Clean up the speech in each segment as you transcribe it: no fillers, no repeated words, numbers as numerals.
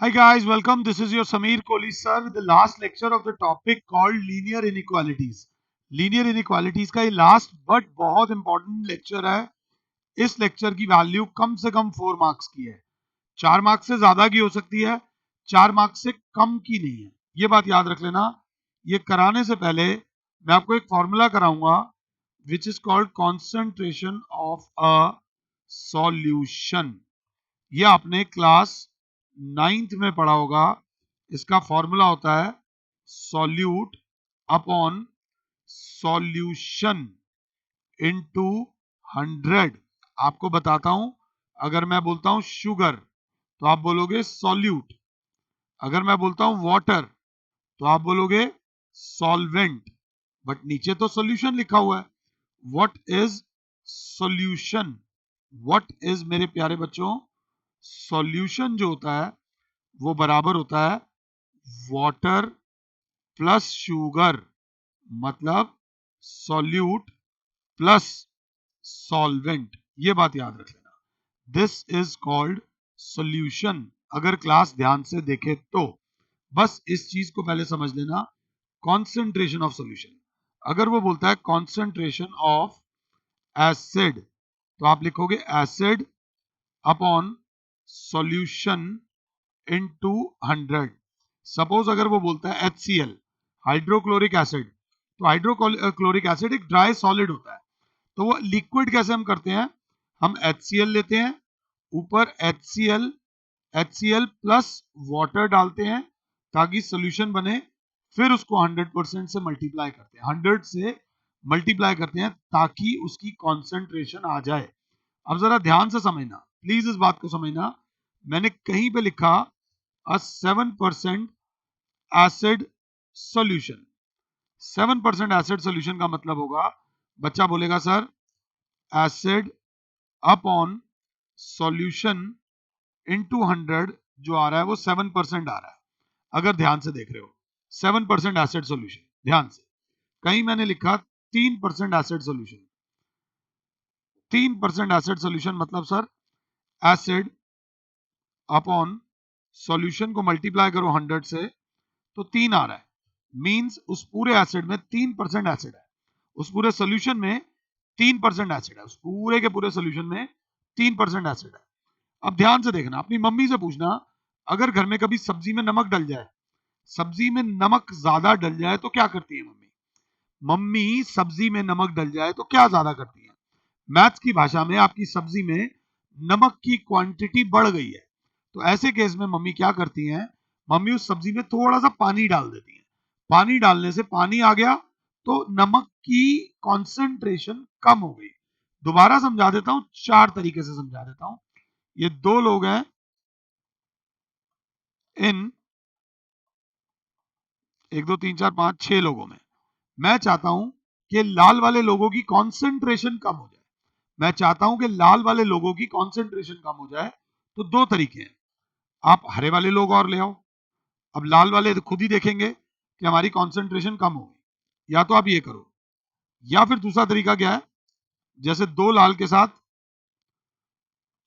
Hi guys, welcome. This is your Sameer Kohli sir with the last lecture of the topic called linear inequalities. Linear inequalities का ये last but बहुत important lecture है. इस lecture की value कम से कम 4 marks की है. 4 marks से ज्यादा की हो सकती है, 4 मार्क्स से कम की नहीं है. ये बात याद रख लेना. ये कराने से पहले मैं आपको एक फॉर्मूला कराऊंगा which is called concentration of a solution. ये आपने क्लास 9th में पढ़ा होगा. इसका फॉर्मूला होता है सॉल्यूट अपॉन सॉल्यूशन इनटू 100. आपको बताता हूं, अगर मैं बोलता हूं शुगर तो आप बोलोगे सॉल्यूट. अगर मैं बोलता हूं वाटर तो आप बोलोगे सॉल्वेंट. बट नीचे तो सॉल्यूशन लिखा हुआ है. What is solution? What is मेरे प्यारे बच्चों, सॉल्यूशन जो होता है वो बराबर होता है वाटर प्लस शुगर, मतलब सॉल्यूट प्लस सॉल्वेंट. ये बात याद रख लेना. This is called solution. अगर क्लास ध्यान से देखे तो बस इस चीज को पहले समझ लेना. कॉन्सेंट्रेशन ऑफ सॉल्यूशन, अगर वो बोलता है कॉन्सेंट्रेशन ऑफ एसिड तो आप लिखोगे acid upon solution into 100. Suppose अगर वो बोलता है HCl हाइड्रोक्लोरिक एसिड, तो हाइड्रोक्लोरिक एसिड एक ड्राई सॉलिड होता है. तो वो लिक्विड कैसे हम करते हैं, हम HCl लेते हैं, ऊपर HCl प्लस वाटर डालते हैं ताकि सोल्यूशन बने, फिर उसको 100% से मल्टीप्लाई करते हैं, 100 से मल्टीप्लाई करते हैं ताकि उसकी कॉन्सेंट्रेशन आ जाए. अब जरा ध्यान से समझना, प्लीज इस बात को समझना. मैंने कहीं पे लिखा a 7% acid solution. 7% acid solution का मतलब होगा, बच्चा बोलेगा sir acid upon solution into 100 जो आ रहा है वो 7% आ रहा है. अगर ध्यान से देख रहे हो 7% एसिड सॉल्यूशन, ध्यान से. कहीं मैंने लिखा 3% एसिड सॉल्यूशन. 3% एसिड सॉल्यूशन मतलब सर एसिड अपॉन सॉल्यूशन को मल्टीप्लाई करो 100 से तो 3 आ रहा है. मींस उस पूरे एसिड में 3% एसिड है, उस पूरे सॉल्यूशन में 3% एसिड है, उस पूरे के पूरे सॉल्यूशन में 3% एसिड है. अब ध्यान से देखना, अपनी मम्मी से पूछना, अगर घर में कभी सब्जी में नमक डल जाए, सब्जी में नमक ज्यादा डल जाए तो क्या करती है मम्मी? मम्मी सब्जी में नमक डल जाए तो क्या ज्यादा करती है? मैथ्स की भाषा में आपकी सब्जी में नमक की क्वांटिटी बढ़ गई है, तो ऐसे केस में मम्मी क्या करती हैं, मम्मी उस सब्जी में थोड़ा सा पानी डाल देती हैं. पानी डालने से पानी आ गया तो नमक की कॉन्सेंट्रेशन कम हो गई. दोबारा समझा देता हूं, 4 तरीके से समझा देता हूं. ये 2 लोग हैं, इन 1 2 3 4 5 6 लोगों में मैं चाहता हूं कि लाल वाले लोगों की कॉन्सेंट्रेशन कम हो जाए. मैं चाहता हूं कि लाल वाले लोगों की कॉन्सेंट्रेशन कम हो जाए. तो 2 तरीके हैं, आप हरे वाले लोग और ले आओ. अब लाल वाले खुद ही देखेंगे कि हमारी कॉन्सेंट्रेशन कम हो गई, या तो आप ये करो, या फिर दूसरा तरीका क्या है, जैसे 2 लाल के साथ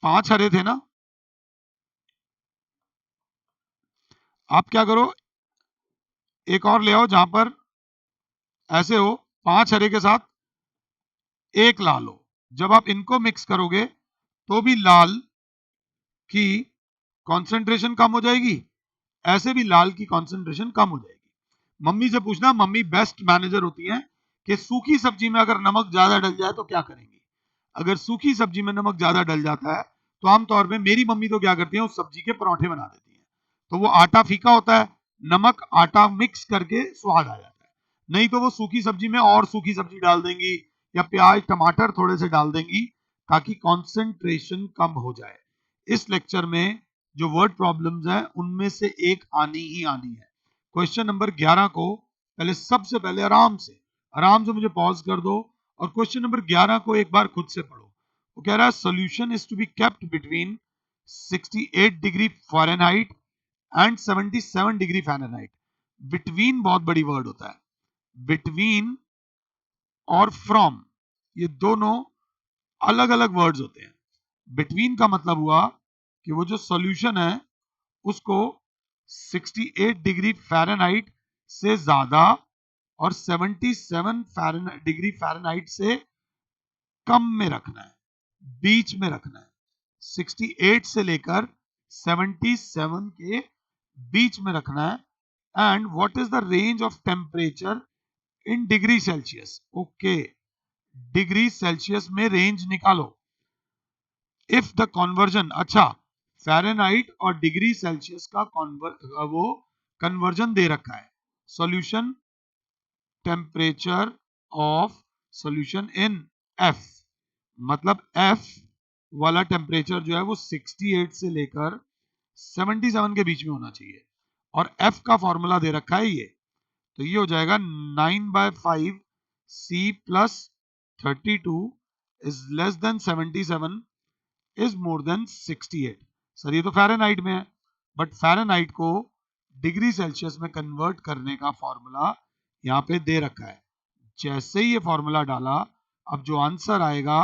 5 हरे थे ना, आप क्या करो, एक और ले आओ जहां पर ऐसे हो 5 हरे के साथ 1 लाल हो. जब आप इनको मिक्स करोगे तो भी लाल की कॉन्सेंट्रेशन कम हो जाएगी, ऐसे भी लाल की कॉन्सेंट्रेशन कम हो जाएगी. मम्मी से पूछना, मम्मी बेस्ट मैनेजर होती हैं कि सूखी सब्जी में अगर नमक ज्यादा डल जाए तो क्या करेंगी. अगर सूखी सब्जी में नमक ज्यादा डल जाता है तो आमतौर पे मेरी मम्मी तो क्या करती है, उस सब्जी के पराठे बना देती है. तो वो आटा फीका होता है, नमक आटा मिक्स करके स्वाद आ जाता है. नहीं तो वो सूखी सब्जी में और सूखी सब्जी डाल देंगी या प्याज टमाटर थोड़े से डाल देंगी ताकि कॉन्सेंट्रेशन कम हो जाए. इस लेक्चर में जो वर्ड प्रॉब्लम्स हैं उनमें से एक आनी ही आनी है. क्वेश्चन नंबर 11 को पहले सबसे पहले आराम से मुझे पॉज कर दो और क्वेश्चन नंबर 11 को एक बार खुद से पढ़ो. वो कह रहा है solution is to be kept between 68 degree Fahrenheit and 77 degree Fahrenheit. Between बहुत बड़ी वर्ड होता है. बिटवीन और फ्रॉम ये दोनों अलग अलग वर्ड्स होते हैं. बिटवीन का मतलब हुआ कि वो जो सॉल्यूशन है उसको 68 डिग्री फ़ारेनहाइट से ज्यादा और 77 डिग्री फ़ारेनहाइट से कम में रखना है, बीच में रखना है। 68 से लेकर 77 के बीच में रखना है। And what is the range of temperature in degree Celsius? Okay, degree Celsius में रेंज निकालो। इफ द कन्वर्जन, अच्छा फ़ारेनहाइट और डिग्री सेल्सियस का वो कन्वर्जन दे रखा है। Solution temperature of solution in F, मतलब एफ वाला टेम्परेचर जो है वो 68 से लेकर 77 के बीच में होना चाहिए। और एफ का फॉर्मूला दे रखा है ये, तो ये हो जाएगा 9/5 C plus 32 is less then 77 is more then 68। Sir ये तो फ़ारेनहाइट में है, बट फ़ारेनहाइट को डिग्री सेल्सियस में कन्वर्ट करने का फॉर्मूला यहाँ पे दे रखा है। जैसे ही ये फॉर्मूला डाला, अब जो आंसर आएगा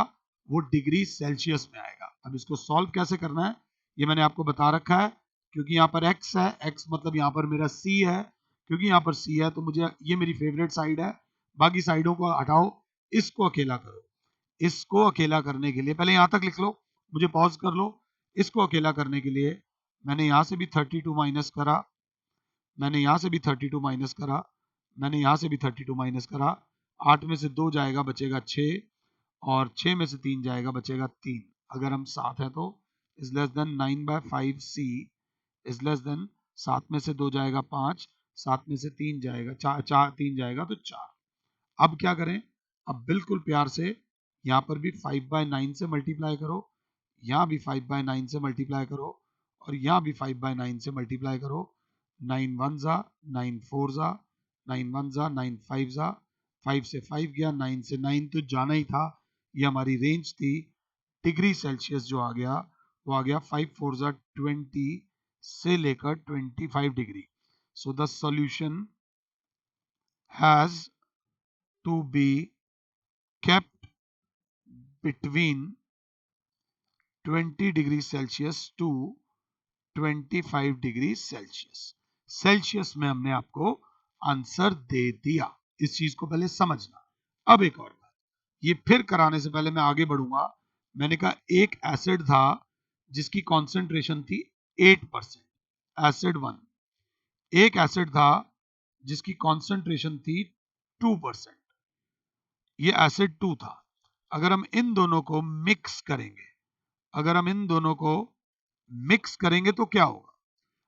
वो डिग्री सेल्सियस में आएगा। अब इसको सॉल्व कैसे करना है ये मैंने आपको बता रखा है, क्योंकि यहाँ पर x है, x मतलब यहाँ पर मेरा c है, क्योंकि यहाँ पर c है तो मुझे ये मेरी फेवरेट साइड है, बाकी साइडों को हटाओ, इसको अकेला करो। इसको अकेला करने के लिए पहले यहाँ तक लिख लो, मुझे पॉज कर लो। इसको अकेला करने के लिए मैंने यहाँ से भी 32 माइनस करा, मैंने यहाँ से भी 32 माइनस करा, मैंने यहाँ से भी 32 माइनस करा। 8 में से 2 जाएगा बचेगा 6, और 6 में से 3 जाएगा बचेगा 3। अगर हम 7 है तो is less then 9/5 C is less then 7 में से 2 जाएगा 5, 7 में से 3 जाएगा 4, 3 जाएगा तो 4। अब क्या करें? अब बिल्कुल प्यार से यहाँ पर भी 5/9 से मल्टीप्लाई करो, यहाँ भी 5/9 से मल्टीप्लाई करो, और यहाँ भी 5/9 से मल्टीप्लाई करो। 9 1 जा 9 4 जा 9 1 जा 9 5 जा, 5 से 5 गया, 9 से 9 तो जाना ही था। ये हमारी रेंज थी। डिग्री सेल्सियस जो आ गया वो आ गया 5 4 जा 20 से लेकर 25 degree. So the solution has to be kept between 20 degree Celsius to 25 degree Celsius. Celsius में हमने आपको आंसर दे दिया, इस चीज को पहले समझना। अब एक और बात, ये फिर कराने से पहले मैं आगे बढ़ूंगा। मैंने कहा एक एसिड था जिसकी कॉन्सेंट्रेशन थी 8%, एसिड 1। एक एसिड था जिसकी कॉन्सेंट्रेशन थी 2%, ये एसिड 2 था। अगर हम इन दोनों को मिक्स करेंगे, अगर हम इन दोनों को मिक्स करेंगे तो क्या होगा?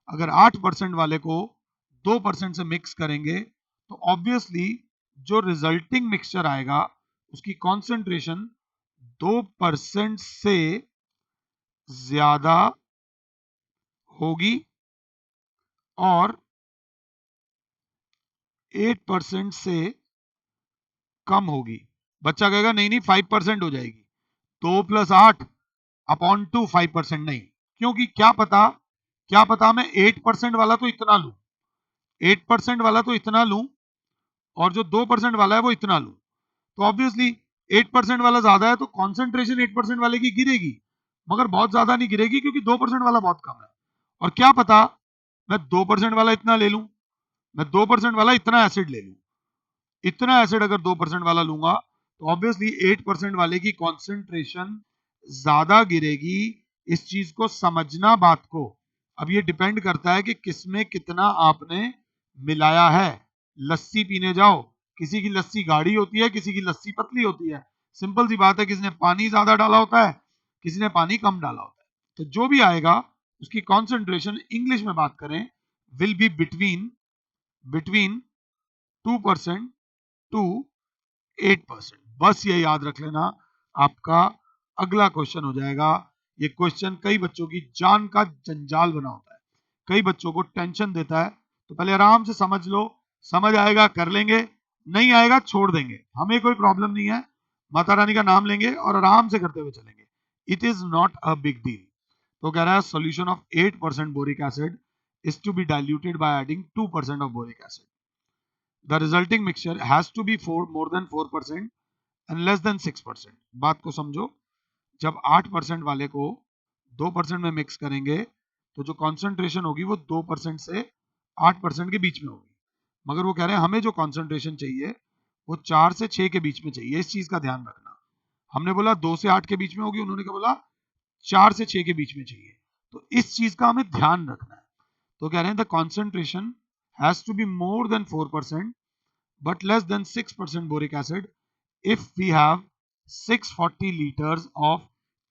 अगर 8% वाले को 2% से मिक्स करेंगे तो ऑब्वियसली जो रिजल्टिंग मिक्सचर आएगा उसकी कॉन्सेंट्रेशन 2% से ज्यादा होगी और 8% से कम होगी। बच्चा कहेगा नहीं नहीं 5% हो जाएगी, 2 + 8 अपॉन 2 5% नहीं, क्योंकि क्या पता मैं 8% वाला तो इतना लूं, 8% वाला तो इतना लूं और जो 2% वाला है वो इतना लूं, तो ऑब्वियसली 8% वाला ज्यादा है तो कॉन्सेंट्रेशन 8% वाले की गिरेगी, मगर बहुत ज्यादा नहीं गिरेगी क्योंकि 2% वाला बहुत कम है। और क्या पता मैं 2% वाला इतना ले लूं, मैं 2% वाला इतना एसिड ले लूं, इतना एसिड अगर 2% वाला लूंगा तो ऑब्वियसली 8% वाले की कॉन्सेंट्रेशन ज्यादा गिरेगी। इस चीज को समझना बात को। अब ये डिपेंड करता है कि किसमें कितना आपने मिलाया है। लस्सी पीने जाओ, किसी की लस्सी गाढ़ी होती है, किसी की लस्सी पतली होती है, सिंपल सी बात है, किसी ने पानी ज्यादा डाला होता है, किसी ने पानी कम डाला होता है। तो जो भी आएगा उसकी कॉन्सेंट्रेशन इंग्लिश में बात करें विल बी बिटवीन 2% टू 8%। बस ये याद रख लेना, आपका अगला क्वेश्चन हो जाएगा। ये क्वेश्चन कई बच्चों की जान का जंजाल बना होता है, कई बच्चों को टेंशन देता है, तो पहले आराम से समझ लो, समझ आएगा कर लेंगे, नहीं आएगा छोड़ देंगे, हमें कोई प्रॉब्लम नहीं है, माता रानी का नाम लेंगे और आराम से करते हुए चलेंगे। It is not a big deal. तो कह रहा है solution of 8% boric acid is to be diluted by adding 2% of boric acid. The resulting mixture has to be more than 4% and less than 6%। बात को समझो, जब 8% वाले को 2% में मिक्स करेंगे तो जो कॉन्सेंट्रेशन होगी वो 2% से 8% के बीच में होगी। मगर वो कह रहे हैं हमें जो कॉन्सेंट्रेशन चाहिए वो 4 से 6 के बीच में चाहिए। इस चीज का ध्यान रखना। हमने बोला 2 से 8 के बीच में होगी, उन्होंने क्या बोला 4 से 6 के बीच में चाहिए। तो इस चीज का हमें ध्यान रखना है। तो कह रहे हैं the concentration has to be more than 4% but less than 6% boric acid if we have 640 liters of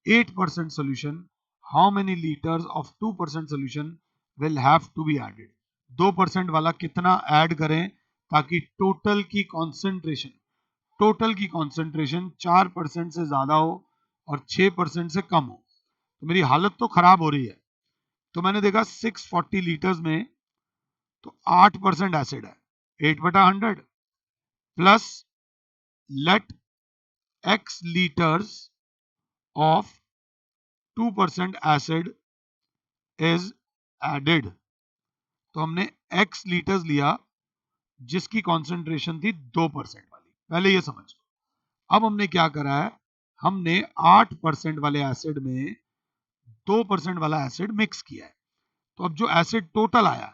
8% solution. How many liters of 2% solution will have to be added? 2% वाला कितना ऐड करें ताकि टोटल की कॉन्सेंट्रेशन 4% से ज्यादा हो और 6% से कम हो। तो मेरी हालत तो खराब हो रही है। तो मैंने देखा 640 लीटर्स में तो 8% एसिड है, 8/100 plus let x liters of 2% acid is added। तो हमने x लीटर्स लिया जिसकी कॉन्सेंट्रेशन थी 2% वाली। पहले ये समझ लो। अब हमने क्या करा है, हमने 8% वाले एसिड में 2% वाला एसिड मिक्स किया है। तो अब जो एसिड टोटल आया,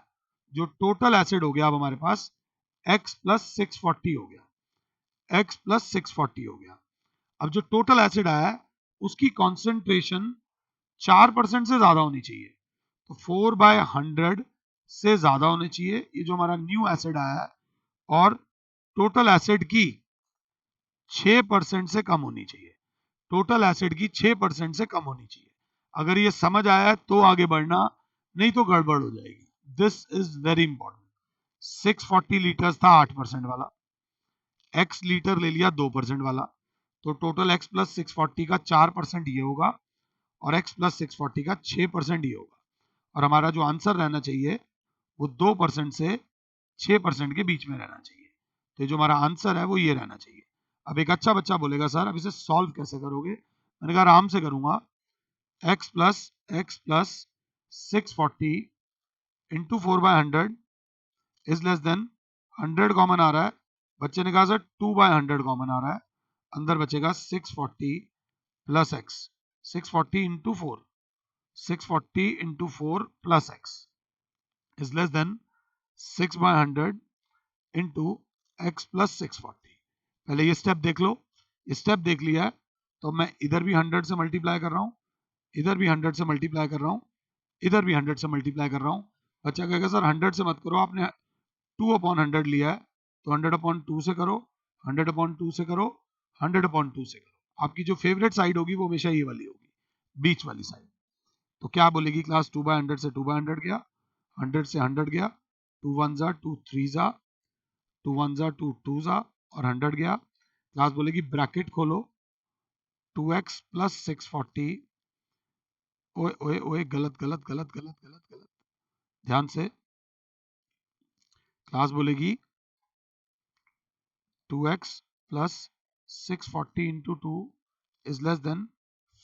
जो टोटल एसिड हो गया अब हमारे पास x प्लस 640 हो गया, x प्लस 640 हो गया। अब जो टोटल एसिड आया है उसकी कॉन्सेंट्रेशन 4% से ज्यादा होनी चाहिए। तो 4/100 से ज्यादा होने चाहिए ये जो हमारा न्यू एसिड आया है, और टोटल एसिड की 6% से कम होनी चाहिए। टोटल एसिड की 6% से कम होनी चाहिए। अगर ये समझ आया तो आगे बढ़ना, नहीं तो गड़बड़ हो जाएगी। This is very important. 640 litres था 8% वाला, x लीटर ले लिया 2% वाला, तो टोटल x प्लस 640 का 4% ये होगा और x प्लस 640 का 6% ये होगा। और हमारा जो आंसर रहना चाहिए वो 2% से 6% के बीच में रहना चाहिए। तो जो हमारा आंसर है वो ये रहना चाहिए। अब एक अच्छा बच्चा बोलेगा सर अब इसे सॉल्व कैसे करोगे? मैंने कहा आराम से करूंगा। x plus 640 into 4/100 is less than 100 common आ रहा है। बच्चे ने कहा सर 2/100 कॉमन आ रहा है, अंदर बचेगा 640 plus x। 640 into 4, 640 into 4 plus x is less then 6/100 into x plus 640। पहले ये स्टेप देख लो। ये स्टेप देख लिया है तो मैं इधर भी 100 से मल्टीप्लाई कर रहा हूँ, इधर भी 100 से मल्टीप्लाई कर रहा हूँ, इधर भी 100 से मल्टीप्लाई कर रहा हूँ। बच्चा कहेगा सर 100 से मत करो, आपने 2/100 लिया है तो 100/2 से करो, 100/2 से करो, 100/2 से करो। आपकी जो फेवरेट साइड होगी वो हमेशा ये वाली होगी, बीच वाली साइड। तो क्या बोलेगी क्लास? 2/100 से 2/100 गया, 100 से 100 गया, 2 1 जा 2 3 जा, 2 1 जा 2 2 जा और 100 गया। क्लास बोलेगी ब्रैकेट खोलो 2x प्लस 640। ओए ओए ओए गलत गलत गलत गलत गलत गलत, ध्यान से। क्लास बोलेगी 2x plus 640 into 2 is less then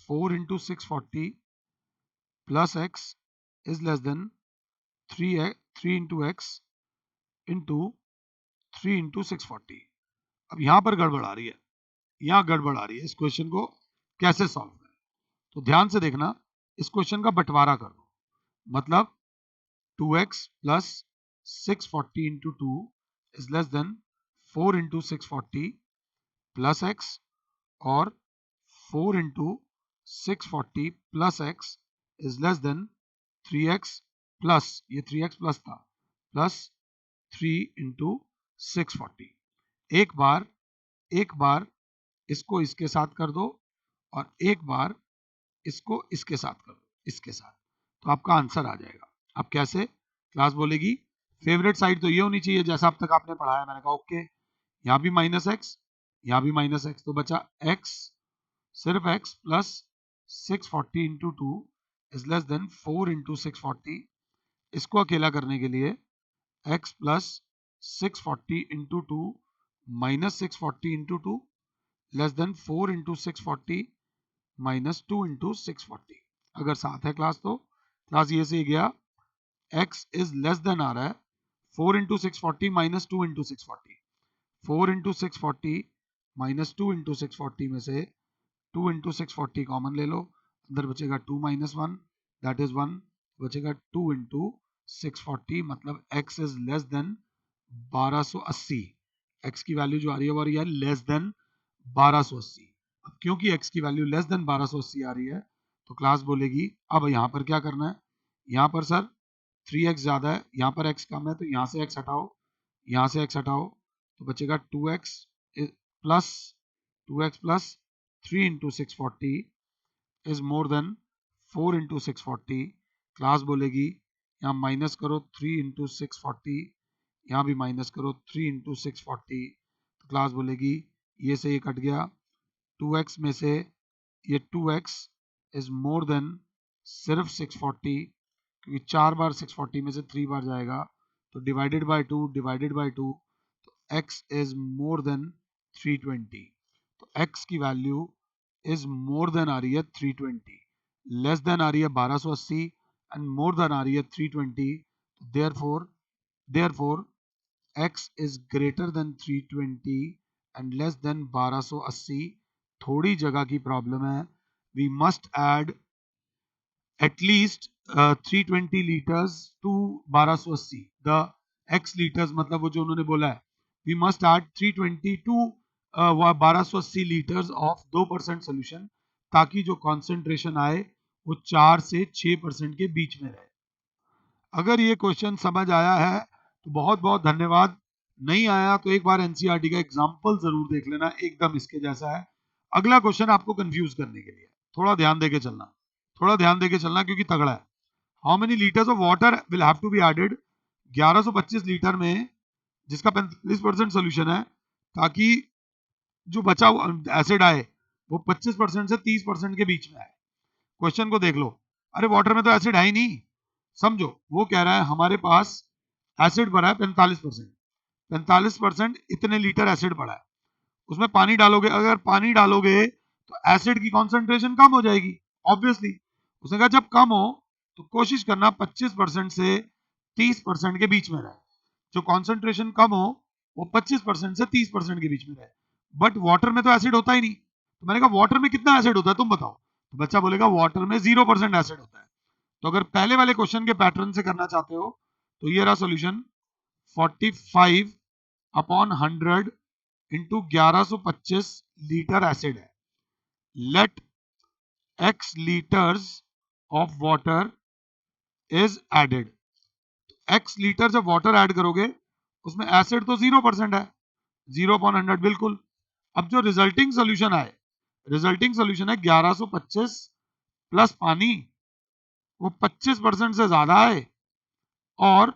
4 into 640 plus x is less then 3 into x into 3 into 640। अब यहां पर गड़बड़ आ रही है, यहां गड़बड़ आ रही है। इस क्वेश्चन को कैसे सॉल्व करें? तो ध्यान से देखना, इस क्वेश्चन का बंटवारा कर दो। मतलब 2x plus 640 into 2 is less then 4 into 640 plus x, और 4 into 640 plus x is less then 3x plus, ये 3x प्लस था, प्लस 3 इंटू 640। एक बार इसको इसके साथ कर दो और एक बार इसको इसके साथ कर दो, इसके साथ, तो आपका आंसर आ जाएगा। अब कैसे? क्लास बोलेगी फेवरेट साइड तो ये होनी चाहिए जैसा अब तक आपने पढ़ाया। मैंने कहा ओके, यहाँ भी माइनस एक्स, यहाँ भी माइनस एक्स, तो बचा x, सिर्फ x plus 640 into 2 is less then 4 into 640। इसको अकेला करने के लिए x plus 640 into 2 minus 640 into 2 less than 4 into 640 minus 2 into 640। अगर साथ है क्लास तो क्लास ये से गया, x इज लेस देन आ रहा है 4 into 640 minus 2 into 640। 4 into 640 minus 2 into 640 में से 2 इंटू 640 कॉमन ले लो, अंदर बचेगा 2 माइनस 1 दैट इज 1, बचेगा 2 इंटू 640, मतलब x is less then 1280। x की वैल्यू जो आ रही है वो आ रही है लेस देन 1280। अब क्योंकि x की वैल्यू लेस देन 1280 आ रही है तो क्लास बोलेगी अब यहाँ पर क्या करना है, यहाँ पर सर 3x ज़्यादा है, यहाँ पर x कम है, तो यहाँ से x हटाओ, यहाँ से x हटाओ, तो बचेगा 2x plus 2x plus 3 into 640 is more than 4 into 640। Class बोलेगी यहाँ माइनस करो 3 इंटू 640, यहाँ भी माइनस करो 3 इंटू 640, तो क्लास बोलेगी ये से ये कट गया, 2x में से ये 2x इज मोर देन सिर्फ 640, क्योंकि 4 बार 640 में से 3 बार जाएगा, तो डिवाइडेड बाय 2 तो x इज मोर देन 320। तो x की वैल्यू इज मोर देन आ रही है 320, लेस देन आ रही है 1280 एंड मोर देन आ रही है 320। Therefore x is greater than 320 and less than 1280। थोड़ी जगह की प्रॉब्लम है, we must add at least 320 liters to 1280। the x liters मतलब वो जो उन्होंने बोला है, we must add 320 to 1280 liters of 2% solution, ताकि जो concentration आए वो 4 से 6% के बीच में रहे। अगर ये क्वेश्चन समझ आया है तो बहुत बहुत धन्यवाद, नहीं आया तो एक बार एनसीईआरटी का एग्जाम्पल जरूर देख लेना, एकदम इसके जैसा है। अगला क्वेश्चन आपको कंफ्यूज करने के लिए थोड़ा ध्यान देके चलना, थोड़ा ध्यान देके चलना क्योंकि तगड़ा है। How many litres of water will have to be added, 1125 litre में जिसका 45% सोल्यूशन है, ताकि जो बचा हुआ एसिड आए वो 25% से 30% के बीच में आए। क्वेश्चन को देख लो, अरे वाटर में तो एसिड है ही नहीं, समझो वो कह रहा है हमारे पास एसिड भरा है 45%, 45% इतने लीटर एसिड पड़ा है, उसमें पानी डालोगे, अगर पानी डालोगे तो एसिड की कॉन्सेंट्रेशन कम हो जाएगी ऑब्वियसली। उसने कहा जब कम हो तो कोशिश करना 25% से 30% के बीच में रहे, जो कॉन्सेंट्रेशन कम हो वो 25% से 30% के बीच में रहे। बट वाटर में तो एसिड होता ही नहीं, तो मैंने कहा वाटर में कितना एसिड होता है तुम बताओ, तो बच्चा बोलेगा वाटर में 0% एसिड होता है। तो अगर पहले वाले क्वेश्चन के पैटर्न से करना चाहते हो तो ये रहा solution, 45 upon 100 into 1125 litre acid है। Let x litres of water is added. x litre जब वाटर ऐड करोगे उसमें एसिड तो 0% है, 0 अपॉन 100 बिल्कुल। अब जो रिजल्टिंग सोल्यूशन आए, रिजल्टिंग सोल्यूशन है 1125 प्लस पानी, वो 25% से ज्यादा है और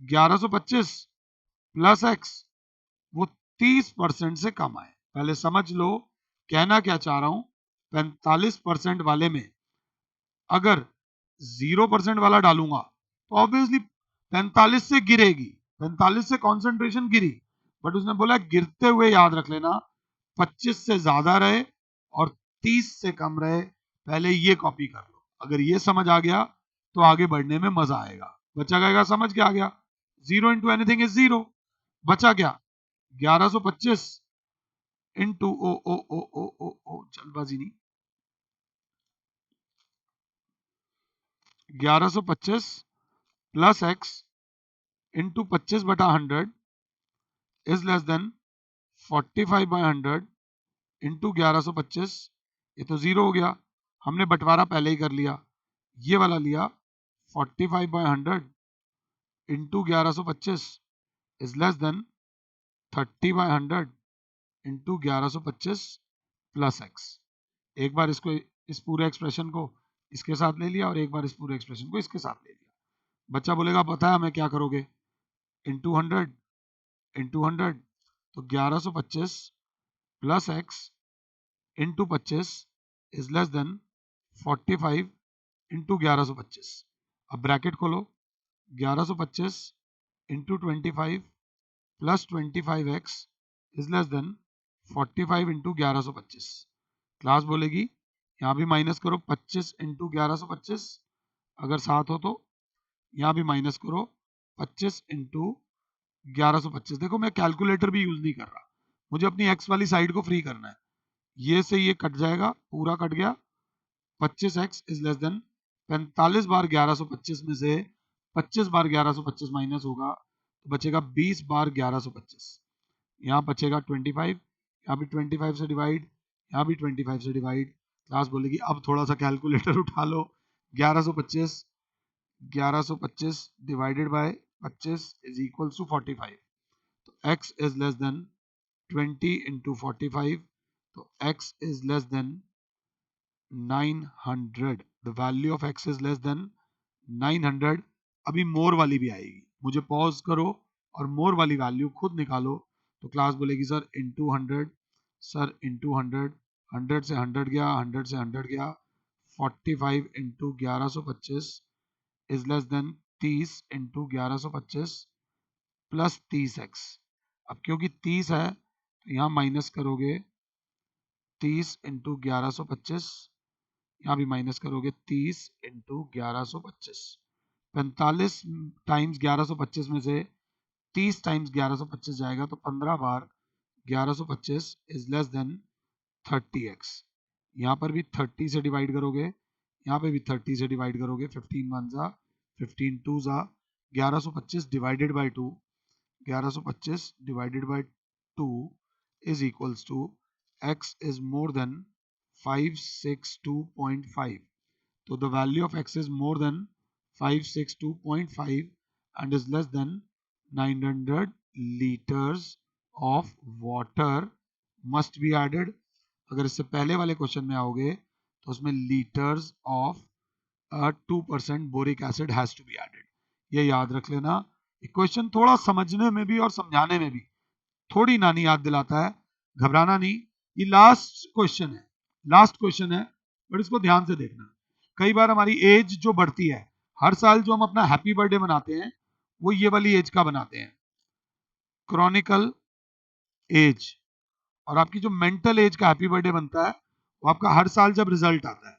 1125 प्लस x वो 30% से कम आए। पहले समझ लो कहना क्या चाह रहा हूं, 45% वाले में अगर 0% वाला डालूंगा तो ऑब्वियसली 45 से गिरेगी, 45 से कॉन्सेंट्रेशन गिरी, बट उसने बोला गिरते हुए याद रख लेना 25 से ज्यादा रहे और 30 से कम रहे। पहले ये कॉपी कर लो, अगर ये समझ आ गया तो आगे बढ़ने में मजा आएगा। बच्चा कहेगा समझ के आ गया, 0 इंटू एनीथिंग इज 0, बचा क्या 1125 इंटू ओ ओ ओ ओ ओ ओ जल्दबाजी नहीं, 1125 plus x into 25/100 is less then 45/100 into 1125, ये तो 0 हो गया, हमने बंटवारा पहले ही कर लिया, ये वाला लिया 45/100 into 1125 is less then 30/100 into 1125 plus x. एक बार इसको, इस पूरे एक्सप्रेशन को इसके साथ ले लिया और एक बार इस पूरे एक्सप्रेशन को इसके साथ ले लिया। बच्चा बोलेगा पता है हमें क्या करोगे, इंटू 100 तो 1125 plus x into 25 is less then 45 into 1125। अब ब्रैकेट खोलो, 1125 into 25 plus 25x is less then 45 into 1125। Class बोलेगी यहाँ भी माइनस करो 25 इंटू 1125, अगर साथ हो तो यहाँ भी माइनस करो 25 इंटू 1125। देखो मैं कैलकुलेटर भी यूज नहीं कर रहा, मुझे अपनी x वाली साइड को फ्री करना है, ये से ये कट जाएगा, पूरा कट गया, 25x इज लेस देन 45 बार 1125 में से 25 बार 1125 माइनस होगा तो बचेगा 20 बार 1125। यहाँ बचेगा 25, यहाँ भी 25 से डिवाइड, यहाँ भी 25 से डिवाइड। क्लास बोलेगी अब थोड़ा सा कैलकुलेटर उठा लो। 1125 divided by 25 is equal to 45। तो x is less than 20 into 45, तो x is less than 900। The value of x is less than 900। अभी मोर वाली भी आएगी, मुझे पॉज करो और मोर वाली वैल्यू खुद निकालो। तो क्लास बोलेगी सर इंटू 100, सर इंटू 100, 100 से 100 गया, 100 से 100 गया, 45 into 1125 is less then 30 into 1125 plus 30x। अब क्योंकि 30 है तो यहाँ माइनस करोगे 30 इंटू 1125, यहाँ भी माइनस करोगे 30 इंटू 1125। 45 टाइम्स 1125 में से 30 टाइम्स 1125 जाएगा तो 15 बार 1125 इज लेस देन 30x। यहाँ पर भी 30 से डिवाइड करोगे, यहाँ पे भी 30 से डिवाइड करोगे। 15 वन जा 15 टू जा 1125 divided by 2, 1125 divided by 2 is equals to x is more than 562.5. So the value of x is more than 562.5 and is less than 900 liters of water must be added. अगर इससे पहले वाले question में आओगे तो उसमें litres of 2% boric acid has to be added. ये याद रख लेना। क्वेश्चन थोड़ा समझने में भी और समझाने में भी थोड़ी नानी याद दिलाता है, घबराना नहीं। ये लास्ट क्वेश्चन है, लास्ट क्वेश्चन है, बट इसको ध्यान से देखना। कई बार हमारी एज जो बढ़ती है, हर साल जो हम अपना हैप्पी बर्थडे मनाते हैं वो ये वाली एज का बनाते हैं, क्रॉनिकल एज। और आपकी जो मेंटल एज का हैप्पी बर्थडे बनता है वो आपका हर साल जब रिजल्ट आता है,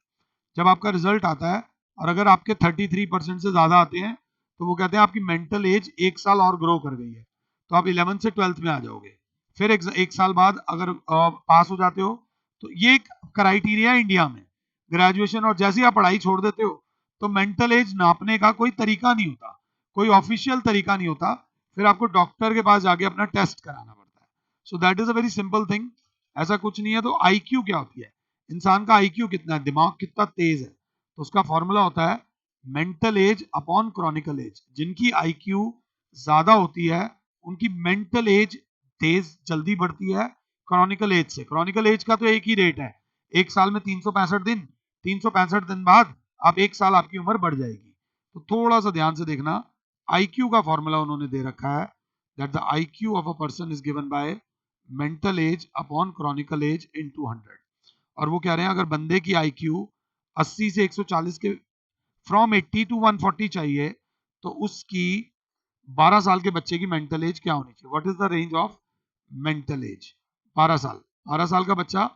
जब आपका रिजल्ट आता है और अगर आपके 33% से ज्यादा आते हैं तो वो कहते हैं आपकी मेंटल एज एक साल और ग्रो कर गई है, तो आप 11th से 12th में आ जाओगे। फिर एक साल बाद अगर पास हो जाते हो तो ये एक क्राइटेरिया इंडिया में, ग्रेजुएशन और जैसे ही आप पढ़ाई छोड़ देते हो तो मेंटल एज नापने का कोई तरीका नहीं होता, कोई ऑफिशियल तरीका नहीं होता। फिर आपको डॉक्टर के पास जाके अपना टेस्ट कराना पड़ता है। So that is a very simple thing. ऐसा कुछ नहीं है। तो आईक्यू क्या होती है, इंसान का आईक्यू कितना है, दिमाग कितना तेज है, तो उसका फॉर्मूला होता है mental age upon chronicle age. जिनकी आईक्यू ज्यादा होती है उनकी मेंटल एज तेज जल्दी बढ़ती है क्रॉनिकल एज से। क्रॉनिकल एज का तो एक ही रेट है, एक साल में 365 दिन, 365 दिन बाद आप एक साल आपकी उम्र बढ़ जाएगी। तो थोड़ा सा ध्यान से देखना, आईक्यू का फॉर्मूला उन्होंने दे रखा है that the IQ of a person is given by mental age upon chronicle age into 100। और वो कह रहे हैं अगर बंदे की आईक्यू 80 से 140 के फ्रॉम 80 टू 140 चाहिए तो उसकी 12 साल के बच्चे की मेंटल एज क्या होनी चाहिए। What is the range of mental as? 12 साल। 12 साल का बच्चा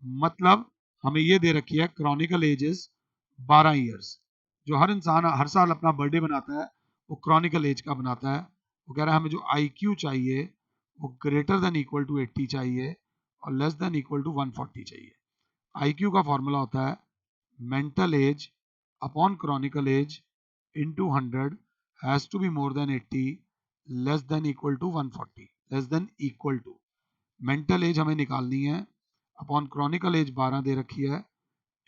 मतलब हमें ये दे रखी है क्रॉनिकल एज इज 12 ईयर्स। जो हर इंसान हर साल अपना बर्थडे बनाता है वो क्रॉनिकल एज का बनाता है। वो कह रहा है हमें जो आईक्यू चाहिए वो ग्रेटर देन इक्वल टू 80 चाहिए और लेस देन इक्वल टू 140 चाहिए। आईक्यू का फॉर्मूला होता है mental age upon chronicle age into 100 has to be more than 80 less than equal to 140, less than equal to. Mental age हमें निकालनी है upon chronicle as 12 दे रखी है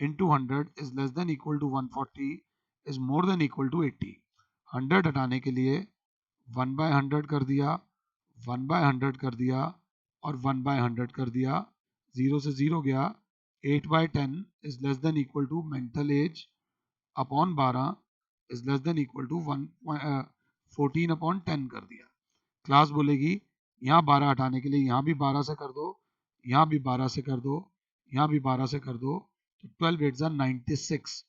into 100 is less than equal to 140 is more than equal to 80। 100 हटाने के लिए 1 bye 100 कर दिया, 1 बाय 100 कर दिया और 1 बाय 100 कर दिया, 0 से 0 गया। 8 by 10 is less than equal to mental age upon 12 is less than equal to 14 upon 10 कर दिया। क्लास बोलेगी यहाँ 12 हटाने के लिए यहाँ भी 12 से कर दो, यहाँ भी 12 से कर दो, यहाँ भी 12 से कर दो, तो 12 8 are 96,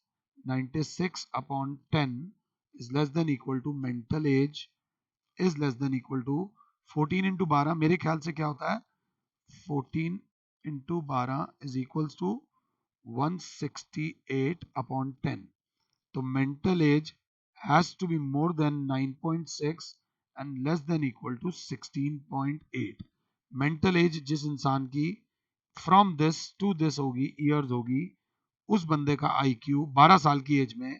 96 upon 10 is less than equal to mental age is less than equal to 14 into 12 मेरे ख्याल से क्या होता है 14 into 12 is equals to 168 upon 10। तो mental age has to be more than 9.6 and less than equal to 16.8। Mental age जिस इंसान की फ्रॉम दिस टू दिस होगी ईयर्स होगी, उस बंदे का आईक्यू 12 साल की एज में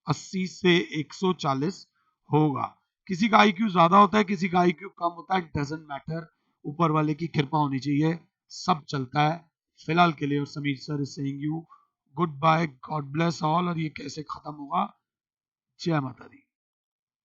80 से 140 होगा। किसी का IQ ज्यादा होता है, किसी का IQ कम होता है, डजंट मैटर, ऊपर वाले की कृपा होनी चाहिए, सब चलता है फिलहाल के लिए। और Sameer sir is saying you good bye, God bless all. और ये कैसे खत्म होगा? जय माता दी।